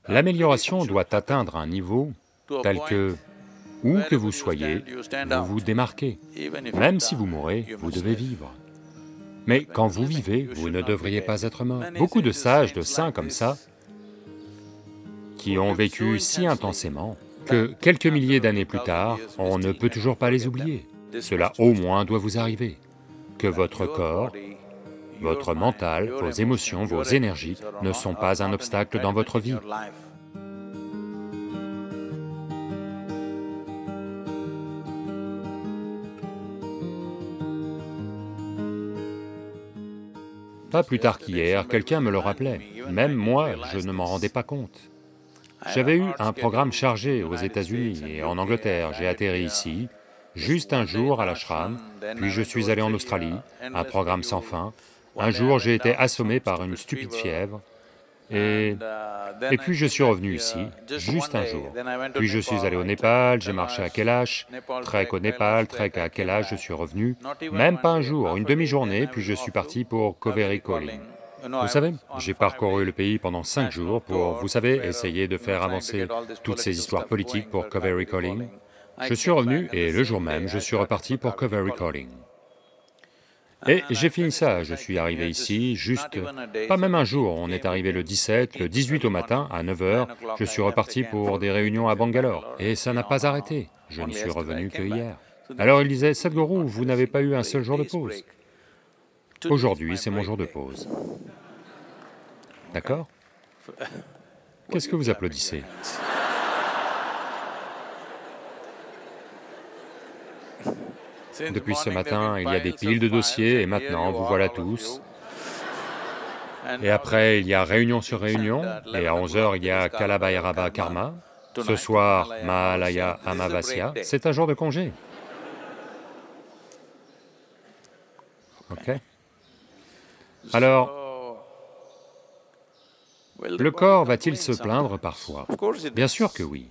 L'amélioration doit atteindre un niveau tel que, où que vous soyez, vous vous démarquez. Même si vous mourrez, vous devez vivre. Mais quand vous vivez, vous ne devriez pas être mort. Beaucoup de sages, de saints comme ça, qui ont vécu si intensément que quelques milliers d'années plus tard, on ne peut toujours pas les oublier. Cela au moins doit vous arriver, que votre corps, votre mental, vos émotions, vos énergies ne sont pas un obstacle dans votre vie. Pas plus tard qu'hier, quelqu'un me le rappelait. Même moi, je ne m'en rendais pas compte. J'avais eu un programme chargé aux États-Unis et en Angleterre, j'ai atterri ici, juste un jour à l'ashram, puis je suis allé en Australie, un programme sans fin. Un jour, j'ai été assommé par une stupide fièvre, et puis je suis revenu ici, juste un jour. Puis je suis allé au Népal, j'ai marché à Kailash, trek au Népal, trek à Kailash, je suis revenu, même pas un jour, une demi-journée, puis je suis parti pour Cauvery Calling. Vous savez, j'ai parcouru le pays pendant 5 jours pour, vous savez, essayer de faire avancer toutes ces histoires politiques pour Cauvery Calling. Je suis revenu et le jour même, je suis reparti pour Cauvery Calling. Et j'ai fini ça, je suis arrivé ici, juste, pas même un jour, on est arrivé le 17, le 18 au matin, à 9 h, je suis reparti pour des réunions à Bangalore, et ça n'a pas arrêté, je ne suis revenu que hier. Alors il disait, Sadhguru, vous n'avez pas eu un seul jour de pause. Aujourd'hui, c'est mon jour de pause. D'accord? Qu'est-ce que vous applaudissez? Depuis ce matin, il y a des piles de dossiers et maintenant, vous voilà tous. Et après, il y a réunion sur réunion, et à 11 h, il y a Kalabhairava Karma. Ce soir, Mahalaya Amavasya, c'est un jour de congé. Ok? Alors, le corps va-t-il se plaindre parfois? Bien sûr que oui.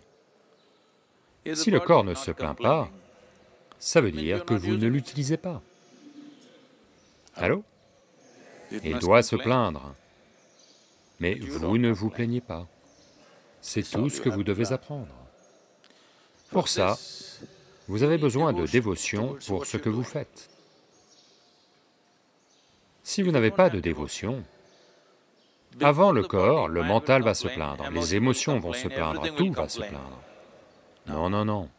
Si le corps ne se plaint pas, ça veut dire que vous ne l'utilisez pas. Allô? Il doit se plaindre, mais vous ne vous plaignez pas. C'est tout ce que vous devez apprendre. Pour ça, vous avez besoin de dévotion pour ce que vous faites. Si vous n'avez pas de dévotion, avant le corps, le mental va se plaindre, les émotions vont se plaindre, tout va se plaindre. Non, non, non.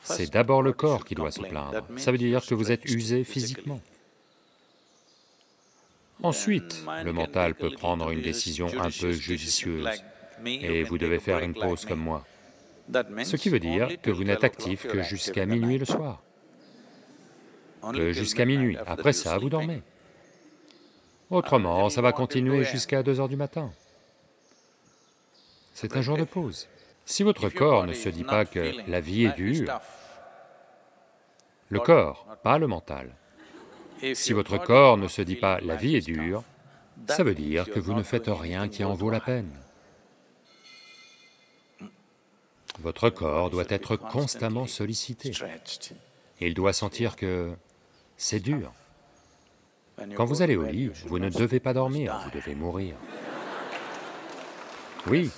C'est d'abord le corps qui doit se plaindre, ça veut dire que vous êtes usé physiquement. Ensuite, le mental peut prendre une décision un peu judicieuse, et vous devez faire une pause comme moi. Ce qui veut dire que vous n'êtes actif que jusqu'à minuit le soir. Que jusqu'à minuit, après ça, vous dormez. Autrement, ça va continuer jusqu'à 2 h du matin. C'est un jour de pause. Si votre corps ne se dit pas que la vie est dure, le corps, pas le mental, si votre corps ne se dit pas la vie est dure, ça veut dire que vous ne faites rien qui en vaut la peine. Votre corps doit être constamment sollicité. Il doit sentir que c'est dur. Quand vous allez au lit, vous ne devez pas dormir, vous devez mourir. Oui.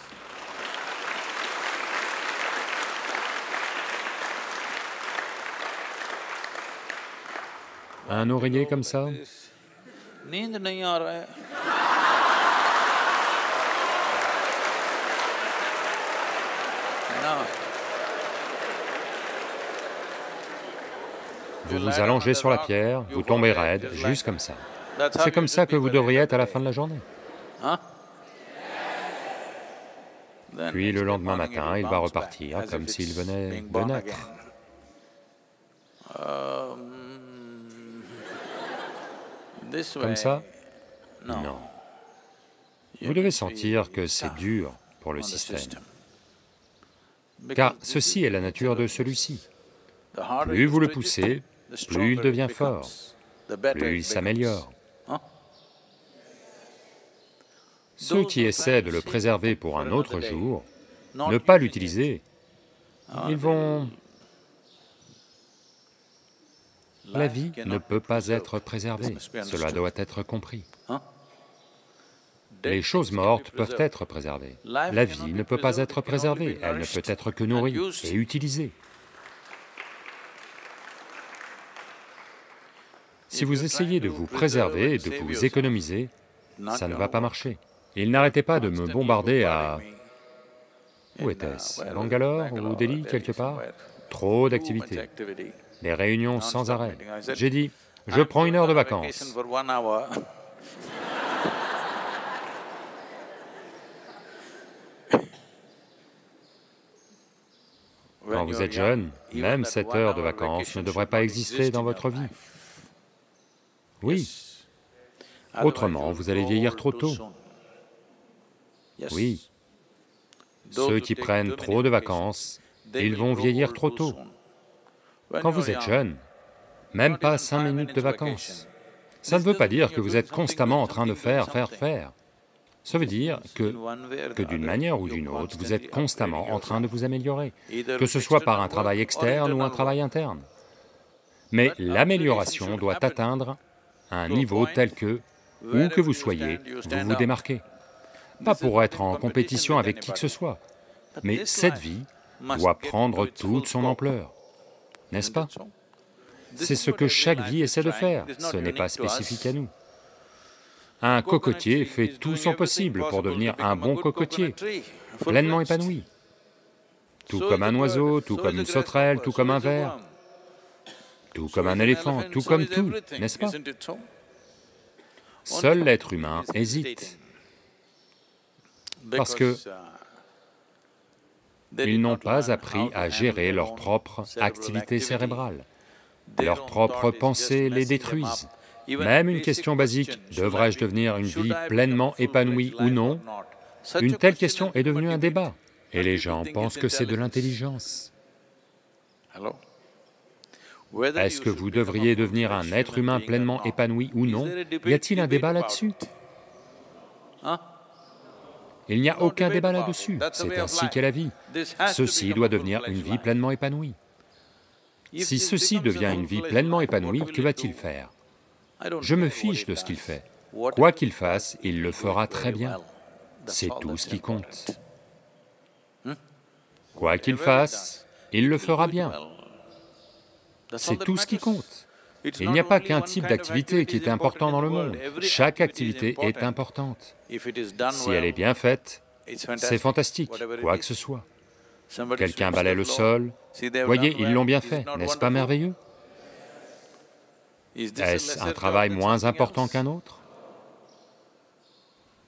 Un oreiller comme ça? Vous vous allongez sur la pierre, vous tombez raide, juste comme ça. C'est comme ça que vous devriez être à la fin de la journée. Puis le lendemain matin, il va repartir comme s'il venait de naître. Comme ça? Non. Vous devez sentir que c'est dur pour le système, car ceci est la nature de celui-ci. Plus vous le poussez, plus il devient fort, plus il s'améliore. Ceux qui essaient de le préserver pour un autre jour, ne pas l'utiliser, ils vont... La vie ne peut pas être préservée, cela doit être compris. Les choses mortes peuvent être préservées. La vie ne peut pas être préservée, elle ne peut être que nourrie et utilisée. Si vous essayez de vous préserver et de vous économiser, ça ne va pas marcher. Ils n'arrêtaient pas de me bombarder à... Où était-ce? Bangalore ou Delhi, quelque part? Trop d'activités, des réunions sans arrêt. J'ai dit, je prends 1 heure de vacances. Quand vous êtes jeune, même cette heure de vacances ne devrait pas exister dans votre vie. Oui, autrement vous allez vieillir trop tôt. Oui, ceux qui prennent trop de vacances, ils vont vieillir trop tôt. Quand vous êtes jeune, même pas 5 minutes de vacances. Ça ne veut pas dire que vous êtes constamment en train de faire. Ça veut dire que d'une manière ou d'une autre, vous êtes constamment en train de vous améliorer, que ce soit par un travail externe ou un travail interne. Mais l'amélioration doit atteindre un niveau tel que, où que vous soyez, vous vous démarquez. Pas pour être en compétition avec qui que ce soit, mais cette vie doit prendre toute son ampleur, n'est-ce pas? C'est ce que chaque vie essaie de faire, ce n'est pas spécifique à nous. Un cocotier fait tout son possible pour devenir un bon cocotier, pleinement épanoui. Tout comme un oiseau, tout comme une sauterelle, tout comme un ver, tout comme un éléphant, tout comme tout, n'est-ce pas? Seul l'être humain hésite, parce que ils n'ont pas appris à gérer leur propre activité cérébrale. Leurs propres pensées les détruisent. Même une question basique, devrais-je devenir une vie pleinement épanouie ou non? Une telle question est devenue un débat, et les gens pensent que c'est de l'intelligence. Est-ce que vous devriez devenir un être humain pleinement épanoui ou non? Y a-t-il un débat là-dessus? Il n'y a aucun débat là-dessus, c'est ainsi qu'est la vie. Ceci doit devenir une vie pleinement épanouie. Si ceci devient une vie pleinement épanouie, que va-t-il faire? Je me fiche de ce qu'il fait. Quoi qu'il fasse, il le fera très bien. C'est tout ce qui compte. Quoi qu'il fasse, il le fera bien. C'est tout ce qui compte. Il n'y a pas qu'un type d'activité qui est important dans le monde. Chaque activité est importante. Si elle est bien faite, c'est fantastique, quoi que ce soit. Quelqu'un balaie le sol, voyez, ils l'ont bien fait, n'est-ce pas merveilleux? Est-ce un travail moins important qu'un autre?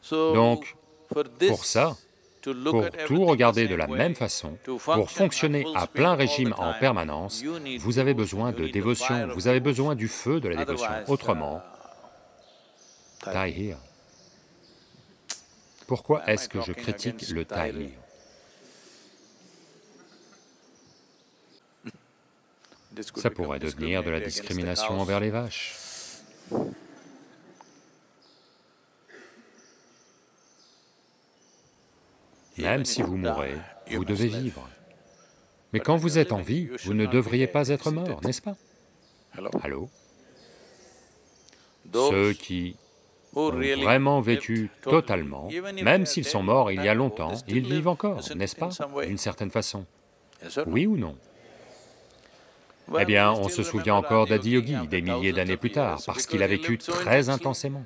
Donc, pour ça, pour tout regarder de la même façon, pour fonctionner à plein régime en permanence, vous avez besoin de dévotion, vous avez besoin du feu de la dévotion, autrement, die here. Pourquoi est-ce que je critique le die here? Ça pourrait devenir de la discrimination envers les vaches. Même si vous mourrez, vous devez vivre. Mais quand vous êtes en vie, vous ne devriez pas être mort, n'est-ce pas? Allô? Ceux qui ont vraiment vécu totalement, même s'ils sont morts il y a longtemps, ils vivent encore, n'est-ce pas, d'une certaine façon? Oui ou non? Eh bien, on se souvient encore d'Adi Yogi des milliers d'années plus tard, parce qu'il a vécu très intensément.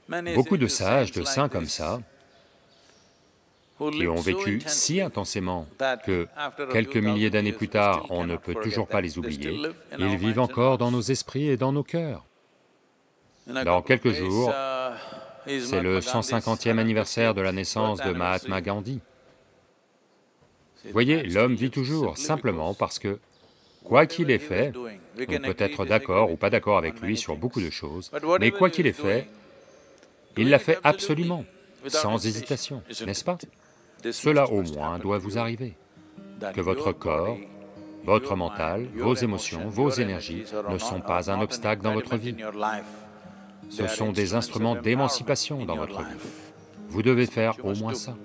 Beaucoup de sages, de saints comme ça, qui ont vécu si intensément que quelques milliers d'années plus tard, on ne peut toujours pas les oublier, ils vivent encore dans nos esprits et dans nos cœurs. Dans quelques jours, c'est le 150e anniversaire de la naissance de Mahatma Gandhi. Voyez, l'homme vit toujours, simplement parce que, quoi qu'il ait fait, on peut être d'accord ou pas d'accord avec lui sur beaucoup de choses, mais quoi qu'il ait fait, il l'a fait absolument, sans hésitation, n'est-ce pas? Cela au moins doit vous arriver, que votre corps, votre mental, vos émotions, vos énergies ne sont pas un obstacle dans votre vie. Ce sont des instruments d'émancipation dans votre vie. Vous devez faire au moins ça.